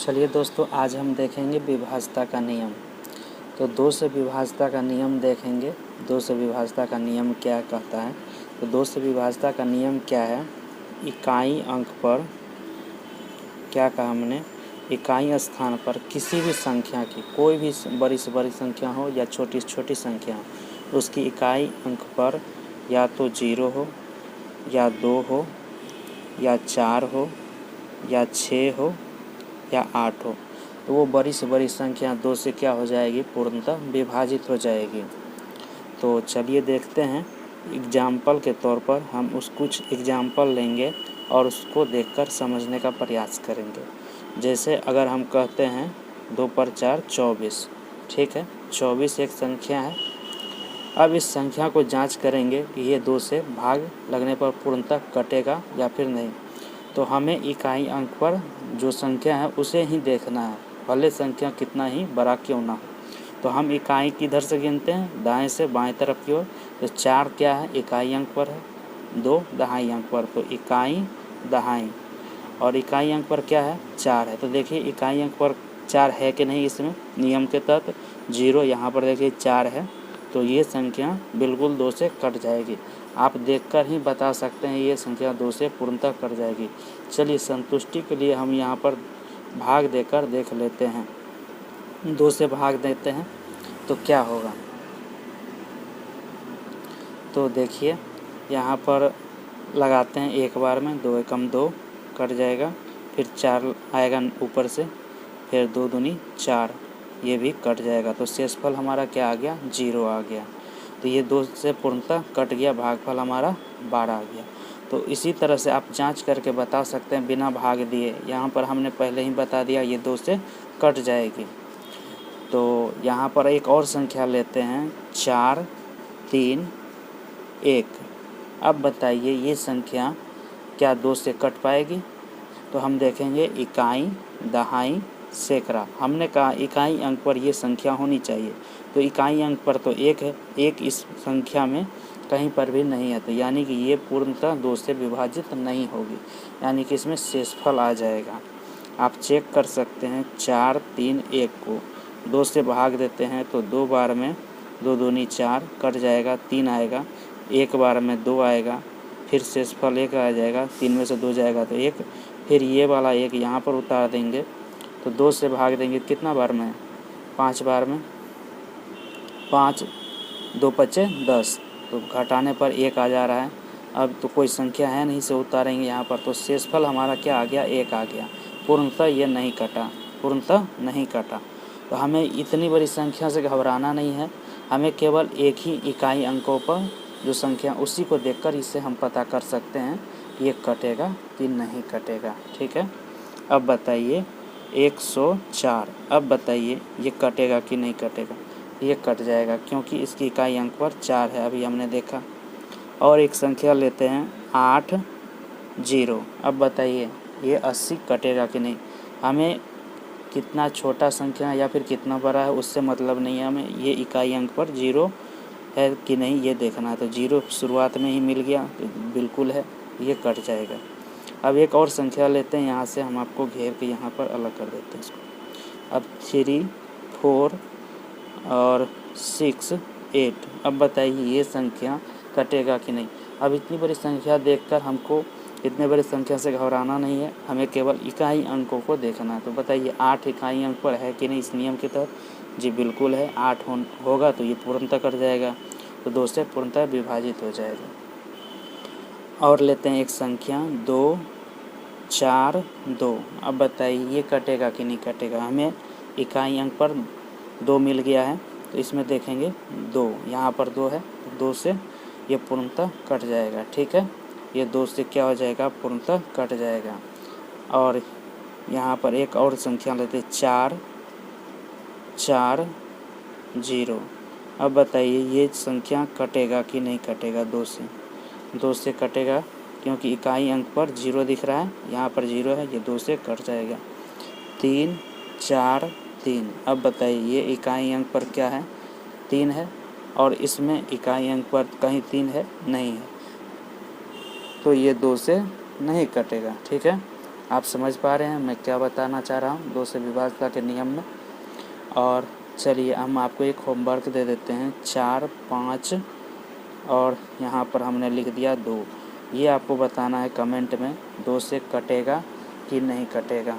चलिए दोस्तों, आज हम देखेंगे विभाज्यता का नियम। तो 2 से विभाज्यता का नियम देखेंगे। 2 से विभाज्यता का नियम क्या कहता है? तो 2 से विभाज्यता का नियम क्या है? इकाई अंक पर क्या कहा हमने? इकाई स्थान पर किसी भी संख्या की, कोई भी बड़ी से बड़ी संख्या हो या छोटी से छोटी संख्या हो, उसकी इकाई अंक पर या तो 0 हो या 2 हो या 4 हो या 6 हो या 8 हो, तो वो बड़ी से बड़ी संख्या 2 से क्या हो जाएगी? पूर्णतः विभाजित हो जाएगी। तो चलिए देखते हैं। एग्जाम्पल के तौर पर हम कुछ एग्जाम्पल लेंगे और उसको देखकर समझने का प्रयास करेंगे। जैसे अगर हम कहते हैं 2 पर 4 24, ठीक है, 24 एक संख्या है। अब इस संख्या को जांच करेंगे कि ये 2 से भाग लगने पर पूर्णतः कटेगा या फिर नहीं। तो हमें इकाई अंक पर जो संख्या है उसे ही देखना है, भले संख्या कितना ही बड़ा क्यों ना हो। तो हम इकाई किधर से गिनते हैं? दाएं से बाएं तरफ की ओर। तो 4 क्या है? इकाई अंक पर है। 2 दहाई अंक पर, तो इकाई दहाई। और इकाई अंक पर क्या है? 4 है। तो देखिए इकाई अंक पर 4 है कि नहीं, इसमें नियम के तहत 0, यहाँ पर देखिए 4 है। तो ये संख्या बिल्कुल 2 से कट जाएगी। आप देखकर ही बता सकते हैं ये संख्या 2 से पूर्णतः कट जाएगी। चलिए संतुष्टि के लिए हम यहाँ पर भाग देकर देख लेते हैं। 2 से भाग देते हैं तो क्या होगा? तो देखिए यहाँ पर लगाते हैं एक बार में, 2 एकम 2 कट जाएगा, फिर 4 आएगा ऊपर से, फिर 2 दूनी 4, ये भी कट जाएगा। तो शेषफल हमारा क्या आ गया? 0 आ गया। तो ये 2 से पूर्णतः कट गया, भागफल हमारा 12 आ गया। तो इसी तरह से आप जांच करके बता सकते हैं बिना भाग दिए। यहाँ पर हमने पहले ही बता दिया ये 2 से कट जाएगी। तो यहाँ पर एक और संख्या लेते हैं, 4 3 1। अब बताइए ये संख्या क्या 2 से कट पाएगी? तो हम देखेंगे इकाई, दहाई, सैकड़ा। हमने कहा इकाई अंक पर ये संख्या होनी चाहिए। तो इकाई अंक पर तो 1 है, 1 इस संख्या में कहीं पर भी नहीं है, तो यानी कि ये पूर्णतः 2 से विभाजित नहीं होगी, यानी कि इसमें शेषफल आ जाएगा। आप चेक कर सकते हैं। 4 3 1 को 2 से भाग देते हैं तो 2 बार में 2 दूनी 4 कट जाएगा, 3 आएगा, 1 बार में 2 आएगा, फिर शेषफल 1 आ जाएगा, 3 में से 2 जाएगा तो 1, फिर ये वाला 1 यहाँ पर उतार देंगे। तो 2 से भाग देंगे कितना बार में? 5 बार में, 5 2 पचे 10, तो घटाने पर 1 आ जा रहा है। अब तो कोई संख्या है नहीं, से उतारेंगे यहाँ पर, तो शेषफल हमारा क्या आ गया? 1 आ गया। पूर्णतः ये नहीं कटा, पूर्णतः नहीं कटा। तो हमें इतनी बड़ी संख्या से घबराना नहीं है, हमें केवल एक ही इकाई अंकों पर जो संख्या उसी को देखकर इससे हम पता कर सकते हैं ये कटेगा कि नहीं कटेगा। ठीक है, अब बताइए 104। अब बताइए ये कटेगा कि नहीं कटेगा? ये कट जाएगा क्योंकि इसकी इकाई अंक पर 4 है, अभी हमने देखा। और एक संख्या लेते हैं 8 0। अब बताइए ये 80 कटेगा कि नहीं? हमें कितना छोटा संख्या या फिर कितना बड़ा है उससे मतलब नहीं है, हमें ये इकाई अंक पर 0 है कि नहीं ये देखना है। तो 0 शुरुआत में ही मिल गया तो बिल्कुल है, ये कट जाएगा। अब एक और संख्या लेते हैं, यहाँ से हम आपको घेर के यहाँ पर अलग कर देते हैं इसको। अब 3 4 और 6 8। अब बताइए ये संख्या कटेगा कि नहीं? अब इतनी बड़ी संख्या देखकर हमको इतने बड़ी संख्या से घबराना नहीं है, हमें केवल इकाई अंकों को देखना है। तो बताइए 8 इकाई अंक पर है कि नहीं इस नियम के तहत? जी बिल्कुल है, 8 होगा तो ये पूर्णतः कट जाएगा, तो 2 से पूर्णतः विभाजित हो जाएगा। और लेते हैं एक संख्या 2 4 2। अब बताइए ये कटेगा कि नहीं कटेगा? हमें इकाई अंक पर 2 मिल गया है, तो इसमें देखेंगे 2, यहाँ पर 2 है, तो 2 से ये पूर्णतः कट जाएगा। ठीक है, ये 2 से क्या हो जाएगा? पूर्णतः कट जाएगा। और यहाँ पर एक और संख्या लेते हैं 4 4 0। अब बताइए ये संख्या कटेगा कि नहीं कटेगा? 2 से कटेगा क्योंकि इकाई अंक पर 0 दिख रहा है, यहाँ पर 0 है, ये 2 से कट जाएगा। 3 4 3। अब बताइए ये इकाई अंक पर क्या है? 3 है, और इसमें इकाई अंक पर कहीं 3 है नहीं है, तो ये 2 से नहीं कटेगा। ठीक है, आप समझ पा रहे हैं मैं क्या बताना चाह रहा हूँ 2 से विभाज्यता के नियम में। और चलिए हम आपको एक होमवर्क दे देते हैं 4, 5 और यहाँ पर हमने लिख दिया 2। ये आपको बताना है कमेंट में 2 से कटेगा कि नहीं कटेगा।